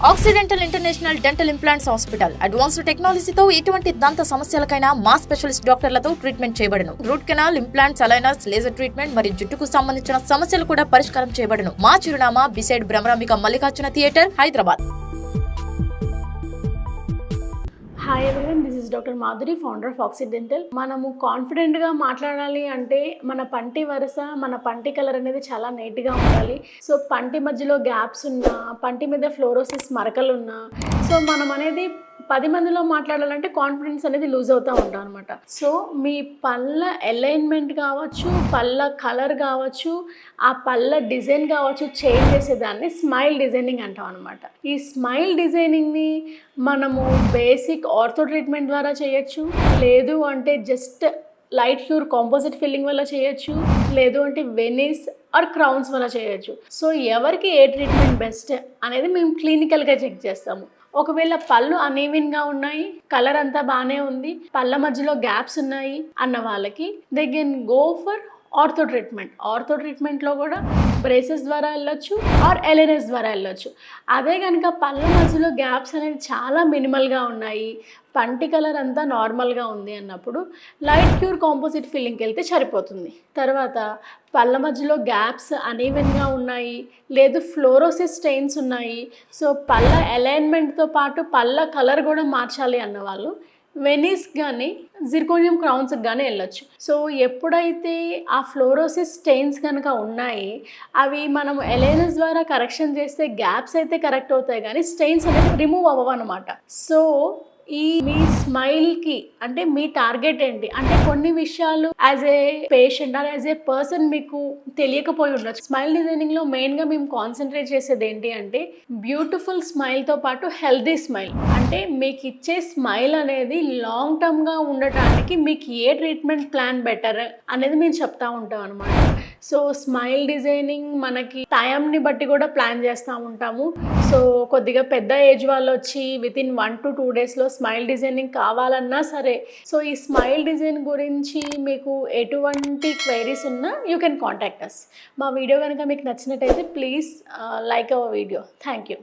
Accidental international dental implants hospital advanced టెక్నాలజీతో ఎటువంటి దంత సమస్యలకైనా మా స్పెషలిస్ట్ డాక్టర్లతో ట్రీట్మెంట్ చేయబడును. Root canal, implants, aligners, laser treatment మరియు జుట్టుకు సంబంధించిన సమస్యలు కూడా పరిష్కారం చేయబడును. మా చిరునామా beside Bhramarambika Mallikarjuna theatre, Hyderabad. Hi everyone, this is doctor Madhuri, founder of accidental. మనము కాన్ఫిడెంట్గా మాట్లాడాలి అంటే మన పంటి వరుస, మన పంటి కలర్ అనేది చాలా నీట్గా ఉండాలి. సో పంటి మధ్యలో గ్యాప్స్ ఉన్నా, పంటి మీద ఫ్లోరోసిస్ మరకలు ఉన్నా, సో మనం అనేది 10 మందిలో మాట్లాడాలంటే కాన్ఫిడెన్స్ అనేది లూజ్ అవుతూ ఉంటాం అనమాట. సో మీ పళ్ళ అలైన్మెంట్ కావచ్చు, పళ్ళ కలర్ కావచ్చు, ఆ పళ్ళ డిజైన్ కావచ్చు, చేంజ్ చేసేదాన్ని స్మైల్ డిజైనింగ్ అంటాం అనమాట. ఈ స్మైల్ డిజైనింగ్ని మనము బేసిక్ ఆర్థో ట్రీట్మెంట్ ద్వారా చేయొచ్చు, లేదు అంటే just light cure composite filling వల్ల చేయొచ్చు, లేదు అంటే వెనిస్ ఆర్ క్రౌన్స్ వల్ల చేయొచ్చు. సో ఎవరికి ఏ ట్రీట్మెంట్ బెస్ట్ అనేది మేము క్లినికల్గా చెక్ చేస్తాము. ఒకవేళ పళ్ళు అనీవెన్గా ఉన్నాయి, కలర్ అంతా బాగానే ఉంది, పళ్ళ మధ్యలో గ్యాప్స్ ఉన్నాయి అన్న వాళ్ళకి they can go for ortho treatment. Ortho ట్రీట్మెంట్లో కూడా బ్రేసెస్ ద్వారా వెళ్ళొచ్చు ఆర్ ఎల్ఎన్ఎస్ ద్వారా వెళ్ళొచ్చు. అదే కనుక పళ్ళ మధ్యలో గ్యాప్స్ అనేది చాలా మినిమల్గా ఉన్నాయి, పంటి కలర్ అంతా నార్మల్గా ఉంది అన్నప్పుడు లైట్ క్యూర్ కాంపోజిట్ ఫిల్లింగ్కి వెళ్తే సరిపోతుంది. తర్వాత పళ్ళ మధ్యలో గ్యాప్స్ అనీవెన్గా ఉన్నాయి, లేదు ఫ్లోరోసిస్ స్టెయిన్స్ ఉన్నాయి, సో పళ్ళ అలైన్మెంట్తో పాటు పళ్ళ కలర్ కూడా మార్చాలి అన్నవాళ్ళు వెనిస్ కానీ జిర్కోనియం క్రౌన్స్కి కానీ వెళ్ళొచ్చు. సో ఎప్పుడైతే ఆ ఫ్లోరోసిస్ స్టెయిన్స్ కనుక ఉన్నాయి, అవి మనం ఎలైనర్స్ ద్వారా కరెక్షన్ చేస్తే గ్యాప్స్ అయితే కరెక్ట్ అవుతాయి కానీ స్టెయిన్స్ అనేది రిమూవ్ అవ్వవు అనమాట. సో ఈ మీ స్మైల్కి అంటే మీ టార్గెట్ ఏంటి అంటే కొన్ని విషయాలు as a patient or as a person మీకు తెలియకపోయి ఉండొచ్చు. స్మైల్ డిజైనింగ్లో మెయిన్గా మేము కాన్సన్ట్రేట్ చేసేది ఏంటి అంటే బ్యూటిఫుల్ స్మైల్తో పాటు హెల్దీ స్మైల్. అంటే మీకు ఇచ్చే స్మైల్ అనేది లాంగ్ టర్మ్గా ఉండటానికి మీకు ఏ ట్రీట్మెంట్ ప్లాన్ బెటర్ అనేది మేము చెప్తా ఉంటాం అనమాట. సో స్మైల్ డిజైనింగ్ మనకి టైంని బట్టి కూడా ప్లాన్ చేస్తూ ఉంటాము. సో కొద్దిగా పెద్ద ఏజ్ వాళ్ళు వచ్చి వితిన్ 1 to 2 డేస్లో స్మైల్ డిజైనింగ్ కావాలన్నా సరే, సో ఈ స్మైల్ డిజైన్ గురించి మీకు ఎటువంటి క్వైరీస్ ఉన్నా యూ కెన్ కాంటాక్ట్ అస్. మా వీడియో కనుక మీకు నచ్చినట్టయితే please like our video. Thank you.